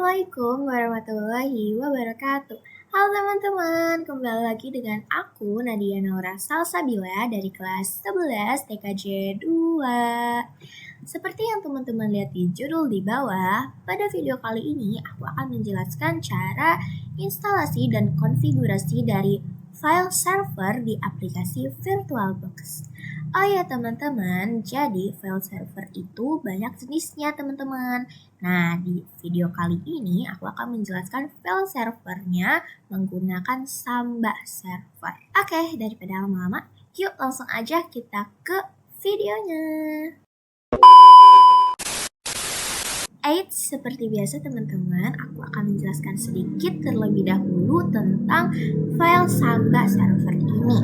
Assalamualaikum warahmatullahi wabarakatuh. Halo teman-teman, kembali lagi dengan aku Nadia Naura Salsabila dari kelas 11 TKJ 2. Seperti yang teman-teman lihat di judul di bawah, pada video kali ini aku akan menjelaskan cara instalasi dan konfigurasi dari file server di aplikasi VirtualBox. Oh ya teman-teman, jadi file server itu banyak jenisnya teman-teman. Nah, di video kali ini aku akan menjelaskan file servernya menggunakan Samba server. Oke, daripada lama-lama, yuk langsung aja kita ke videonya. Seperti biasa teman-teman, aku akan menjelaskan sedikit terlebih dahulu tentang file Samba server ini.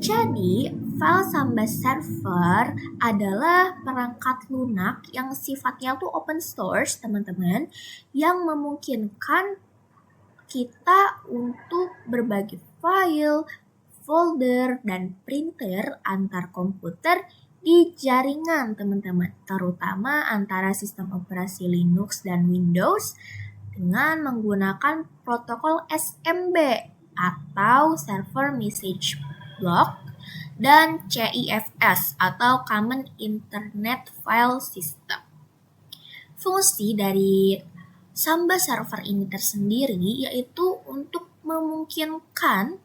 Jadi, file Samba server adalah perangkat lunak yang sifatnya tuh open source, teman-teman, yang memungkinkan kita untuk berbagi file, folder, dan printer antar komputer di jaringan, teman-teman, terutama antara sistem operasi Linux dan Windows dengan menggunakan protokol SMB atau Server Message Block dan CIFS atau Common Internet File System. Fungsi dari Samba server ini tersendiri yaitu untuk memungkinkan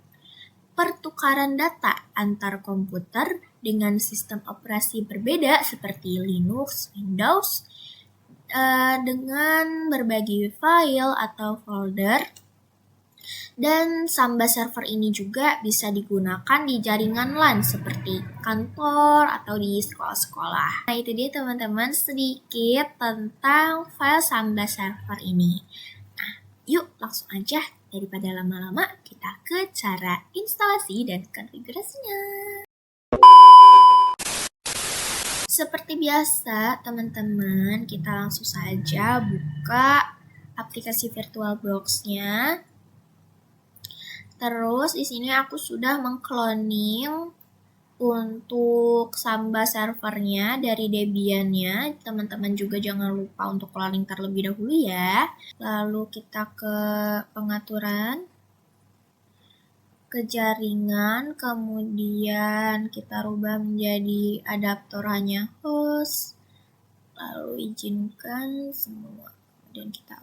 pertukaran data antar komputer dengan sistem operasi berbeda seperti Linux, Windows, dengan berbagi file atau folder. Dan Samba server ini juga bisa digunakan di jaringan LAN seperti kantor atau di sekolah-sekolah. Nah, itu dia teman-teman sedikit tentang file Samba server ini. Nah, yuk langsung aja daripada lama-lama kita ke cara instalasi dan konfigurasinya. Seperti biasa, teman-teman, kita langsung saja buka aplikasi VirtualBox-nya. Terus di sini aku sudah mengcloning untuk Samba servernya dari Debian-nya. Teman-teman juga jangan lupa untuk cloning terlebih dahulu ya. Lalu kita ke pengaturan, ke jaringan, kemudian kita rubah menjadi adaptor hanya host, lalu izinkan semua, kemudian kita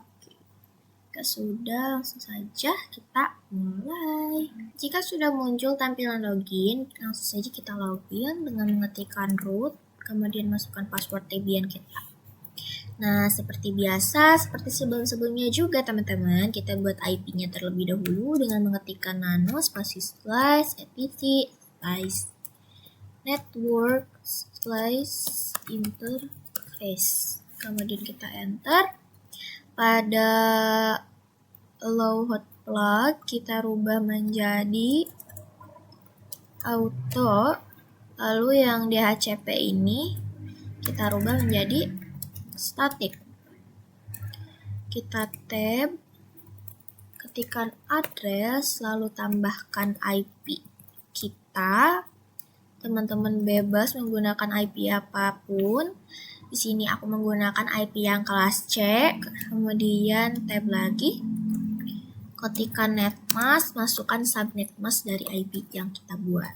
jika sudah, langsung saja kita mulai. Jika sudah muncul tampilan login, langsung saja kita login dengan mengetikkan root, kemudian masukkan password Debian kita. Nah, seperti biasa, seperti sebelum-sebelumnya juga teman-teman, kita buat IP-nya terlebih dahulu dengan mengetikkan nano spasi slice etc slice network slice interface. Kemudian kita enter. Pada allow hot plug kita rubah menjadi auto, lalu yang DHCP ini kita rubah menjadi static. Kita tab, ketikkan address, lalu tambahkan IP kita. Teman-teman bebas menggunakan IP apapun. Di sini aku menggunakan IP yang kelas C, kemudian tab lagi, ketikkan netmask, masukkan subnetmask dari IP yang kita buat.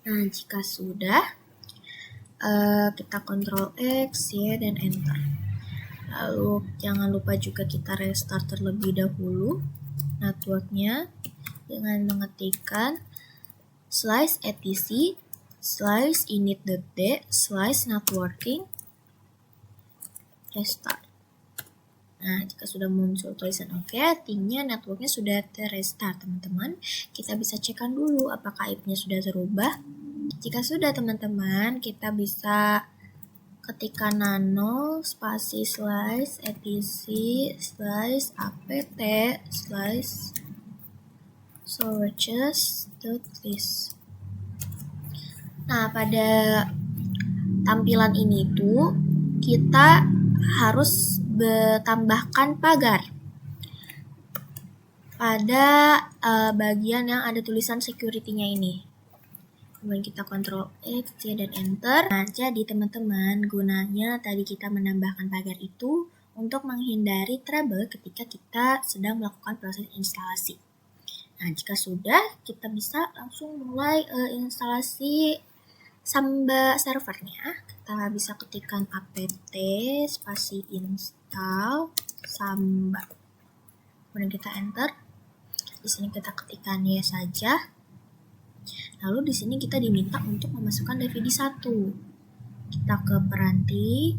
Nah, jika sudah, kita Ctrl X, Y, dan Enter. Lalu jangan lupa juga kita restart terlebih dahulu networknya dengan mengetikkan slice etc slice init.d slice networking restart. Nah, jika sudah muncul tulisan OK, artinya networknya sudah terrestart, teman-teman. Kita bisa cekkan dulu apakah IP-nya sudah terubah. Jika sudah, teman-teman, kita bisa ketikkan nano spasi slice etc slice apt slice sources.list. Nah, pada tampilan ini tuh kita harus tambahkan pagar pada bagian yang ada tulisan security-nya ini. Kemudian kita Ctrl X, C, dan Enter. Nah, jadi teman-teman, gunanya tadi kita menambahkan pagar itu untuk menghindari trouble ketika kita sedang melakukan proses instalasi. Nah, jika sudah, kita bisa langsung mulai instalasi Samba servernya. Kita bisa ketikkan apt spasi install Samba. Kemudian kita enter. Di sini kita ketikkan yes saja. Lalu di sini kita diminta untuk memasukkan DVD 1. Kita ke peranti,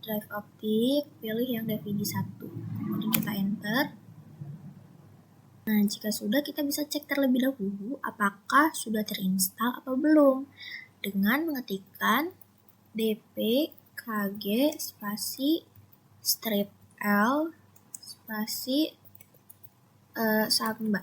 drive optik, pilih yang DVD 1. Kemudian kita enter. Nah, jika sudah, kita bisa cek terlebih dahulu apakah sudah terinstall atau belum dengan mengetikkan dp kg spasi strip l spasi Samba.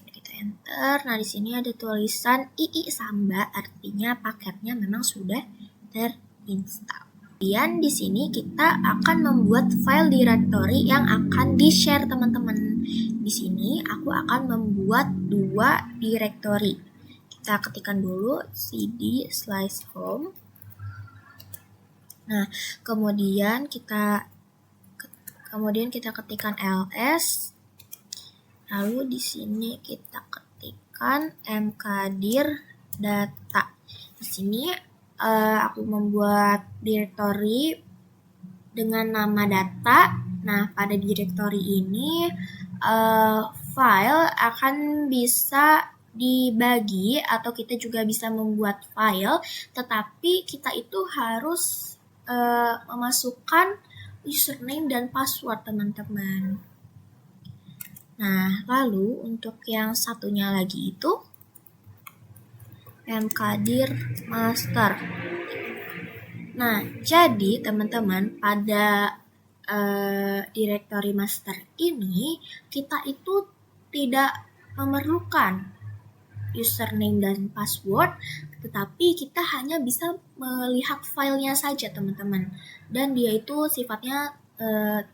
Kita enter. Nah, di sini ada tulisan II Samba, artinya paketnya memang sudah terinstall. Kemudian di sini kita akan membuat file directory yang akan di-share teman-teman. Di sini aku akan membuat 2 directory. Kita ketikkan dulu cd/home. Nah, kemudian kita ketikkan ls. Lalu di sini kita ketikkan mkdir data. Di sini aku membuat directory dengan nama data. Nah, pada directory ini file akan bisa dibagi atau kita juga bisa membuat file, tetapi kita itu harus memasukkan username dan password teman-teman. Nah, lalu untuk yang satunya lagi itu mkdir master. Nah, jadi teman-teman pada directory master ini kita itu tidak memerlukan username dan password, tetapi kita hanya bisa melihat filenya saja teman-teman. Dan dia itu sifatnya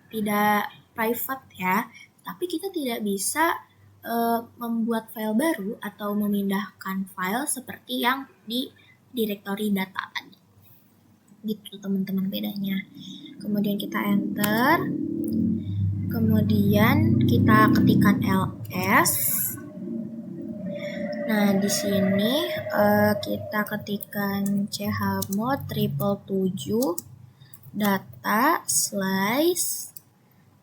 tidak private ya, tapi kita tidak bisa membuat file baru atau memindahkan file seperti yang di directory data tadi. Gitu teman-teman bedanya. Kemudian kita enter. Kemudian kita ketikkan ls. Nah, di sini kita ketikkan chmod 777 data slice.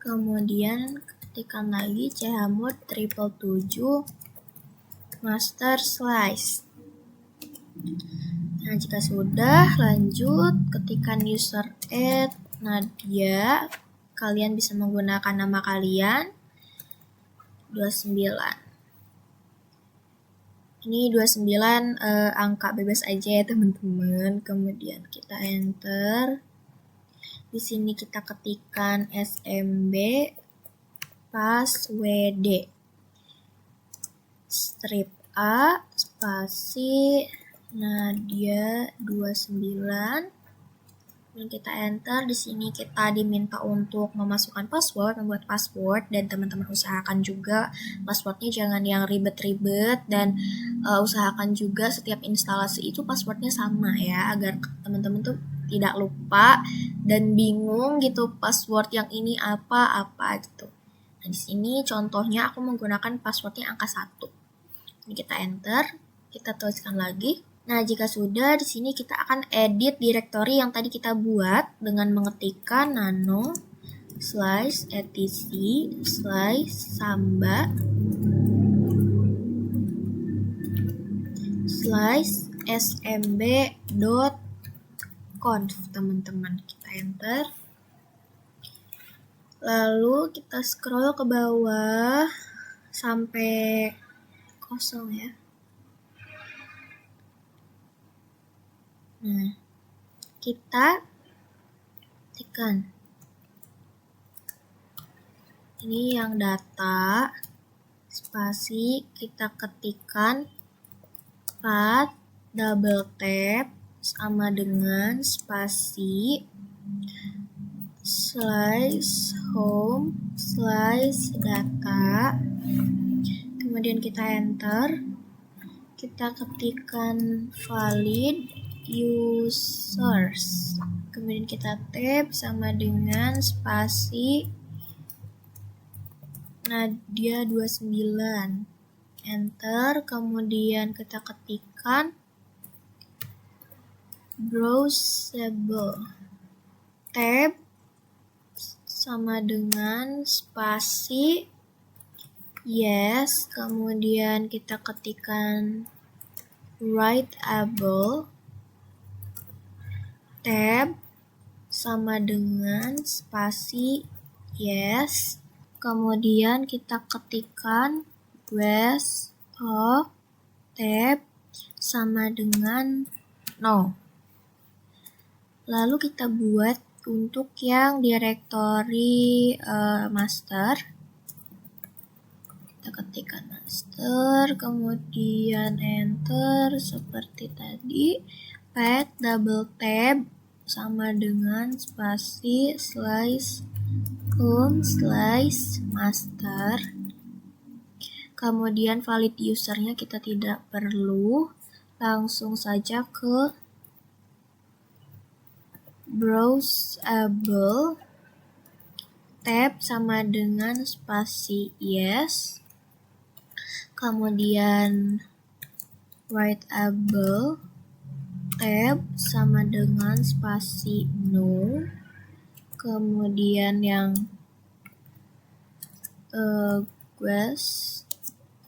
Kemudian ketikkan lagi chmod 777 master slice. Nah, jika sudah, lanjut ketikkan user add Nadia. Kalian bisa menggunakan nama kalian 29. Ini 29 angka bebas aja ya teman-teman. Kemudian kita enter. Di sini kita ketikkan smb passwd strip a spasi Nadia 29. Dan kita enter. Di sini kita diminta untuk memasukkan password, membuat password, dan teman-teman usahakan juga passwordnya jangan yang ribet-ribet, dan usahakan juga setiap instalasi itu passwordnya sama ya, agar teman-teman tuh tidak lupa dan bingung gitu password yang ini apa gitu. Nah, di sini contohnya aku menggunakan passwordnya angka 1. Ini kita enter, kita tuliskan lagi. Nah, jika sudah, di sini kita akan edit directory yang tadi kita buat dengan mengetikkan nano slice etc slice samba slice smb.conf teman-teman. Kita enter. Lalu kita scroll ke bawah sampai kosong ya. Nah, kita tekan. Ini yang data, spasi, kita ketikkan path, double tap, sama dengan spasi, slice home, slice data, kemudian kita enter. kita ketikkan valid users, kemudian kita tab sama dengan spasi Nadia 29, enter, kemudian kita ketikkan browsable, tab sama dengan spasi yes, kemudian kita ketikkan writeable, tab sama dengan spasi yes, kemudian kita ketikkan west of, tab sama dengan no. Lalu kita buat untuk yang direktori master. Kita ketikkan master, kemudian enter seperti tadi, path double tab sama dengan spasi slice home slice master, kemudian valid usernya kita tidak perlu, langsung saja ke browsable, tab sama dengan spasi yes, kemudian writeable, tab sama dengan spasi no, kemudian yang grass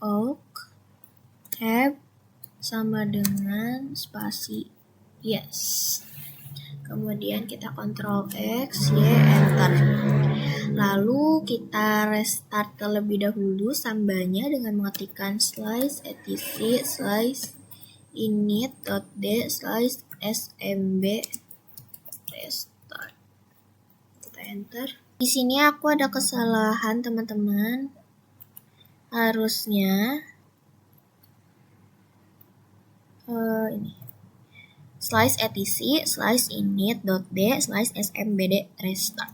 oak, tab sama dengan spasi yes, kemudian kita Ctrl X, Y, enter. Lalu kita restart terlebih dahulu sambanya dengan mengetikkan slice etc slice init.d slice smb restart. Kita enter. Di sini aku ada kesalahan teman-teman. Harusnya ini slice etc slice init.d slice smbd restart.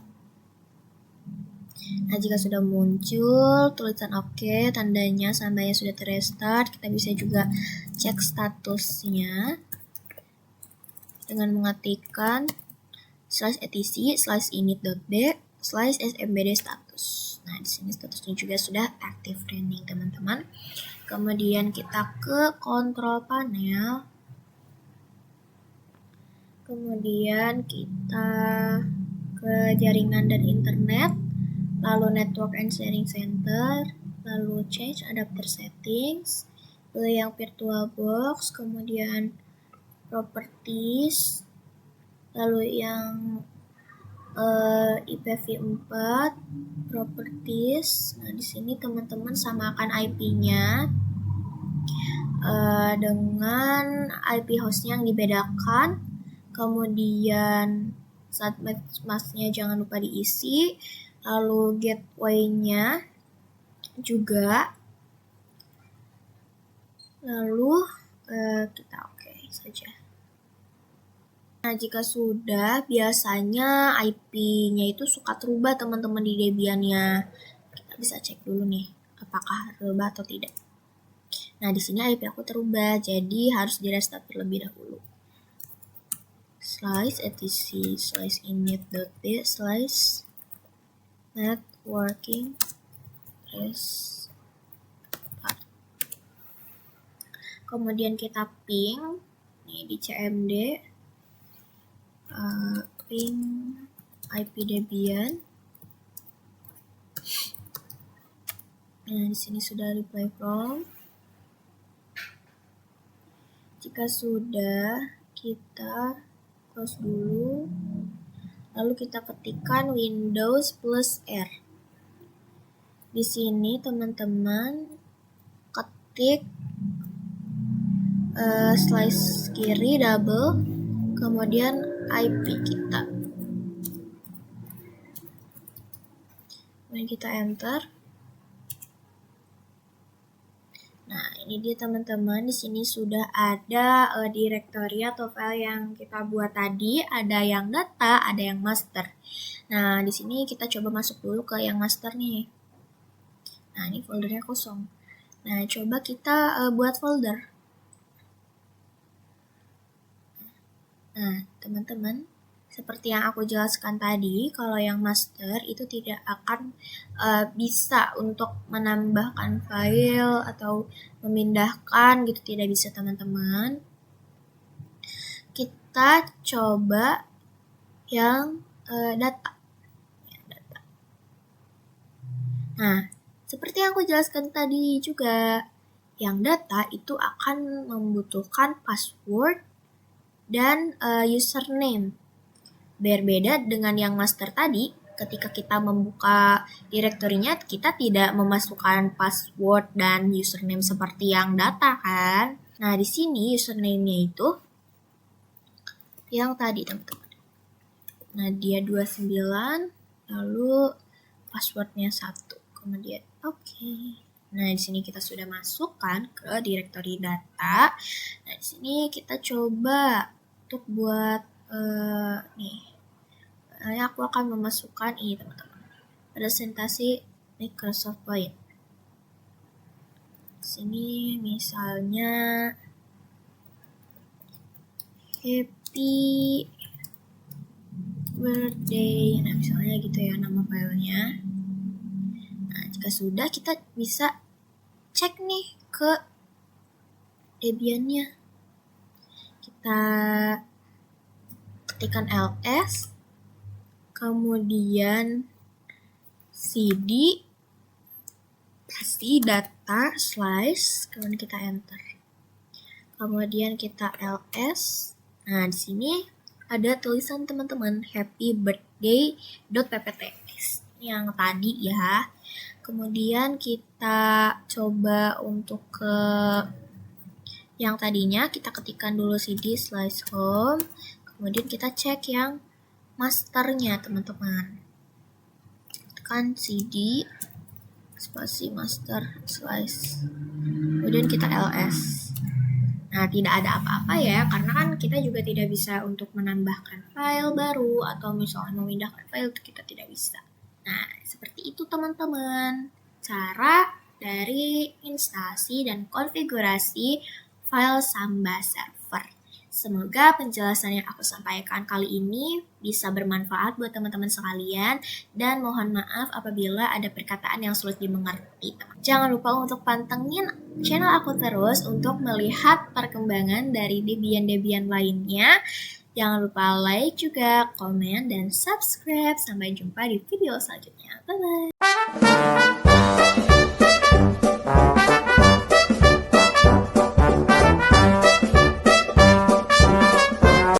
Nah, jika sudah muncul tulisan oke, tandanya sambanya sudah terrestart, kita bisa juga cek statusnya dengan mengetikkan slice etc slice init.d slice smbd status. Nah, di sini statusnya juga sudah active running, teman-teman. Kemudian kita ke control panel. Kemudian kita ke jaringan dan internet, lalu network and sharing center, lalu change adapter settings, pilih yang virtualbox, kemudian properties, lalu yang IPv4 properties. Nah, di sini teman-teman samakan IP-nya dengan IP hostnya yang dibedakan. Kemudian saat masknya jangan lupa diisi, lalu gateway-nya juga, lalu kita oke saja. Nah, jika sudah, biasanya IP-nya itu suka terubah teman-teman di Debian-nya. Kita bisa cek dulu nih, apakah terubah atau tidak. Nah, di sini IP aku terubah, jadi harus di restart terlebih dahulu. Slice etc slice init.d slice networking restart. Kemudian kita ping nih di cmd ping IP Debian. Nah, di sini sudah reply from. Jika sudah, kita close dulu. Lalu kita ketikkan Windows plus R. Di sini teman-teman ketik slice kiri double, kemudian IP kita. Kemudian kita enter. Nah, ini dia teman-teman, di sini sudah ada directory atau file yang kita buat tadi, ada yang data, ada yang master. Nah, di sini kita coba masuk dulu ke yang master nih. Nah, ini foldernya kosong. Nah, coba kita buat folder. Nah, teman-teman, seperti yang aku jelaskan tadi, kalau yang master itu tidak akan bisa untuk menambahkan file atau memindahkan gitu, tidak bisa teman-teman. Kita coba yang data. Nah, seperti yang aku jelaskan tadi juga, yang data itu akan membutuhkan password dan username. Berbeda dengan yang master tadi, ketika kita membuka direktorinya, kita tidak memasukkan password dan username seperti yang data kan. Nah, di sini username-nya itu yang tadi, teman-teman. Nah, dia 29, lalu passwordnya 1. Kemudian oke. Nah, di sini kita sudah masukkan ke direktori data. Nah, di sini kita coba untuk buat nih. Aku akan memasukkan ini, teman-teman. Presentasi Microsoft Word. Sini misalnya happy birthday. Nah, misalnya gitu ya nama filenya. Nah, jika sudah, kita bisa cek nih ke Debian-nya. Kita ketikkan ls, kemudian cd, pasti data slice, kemudian kita enter. Kemudian kita ls. Nah, di sini ada tulisan teman-teman happy birthday.ppt yang tadi ya. Kemudian kita coba untuk ke yang tadinya, kita ketikkan dulu cd slice home, kemudian kita cek yang masternya, teman-teman. Tekan cd spasi master slice, kemudian kita ls. Nah, tidak ada apa-apa ya, karena kan kita juga tidak bisa untuk menambahkan file baru atau misalnya memindahkan file, kita tidak bisa. Nah, seperti itu teman-teman, cara dari instasi dan konfigurasi file Samba Server. Semoga penjelasan yang aku sampaikan kali ini bisa bermanfaat buat teman-teman sekalian, dan mohon maaf apabila ada perkataan yang sulit dimengerti. Jangan lupa untuk pantengin channel aku terus untuk melihat perkembangan dari Debian-Debian lainnya. Jangan lupa like juga, komen, dan subscribe. Sampai jumpa di video selanjutnya. Bye-bye.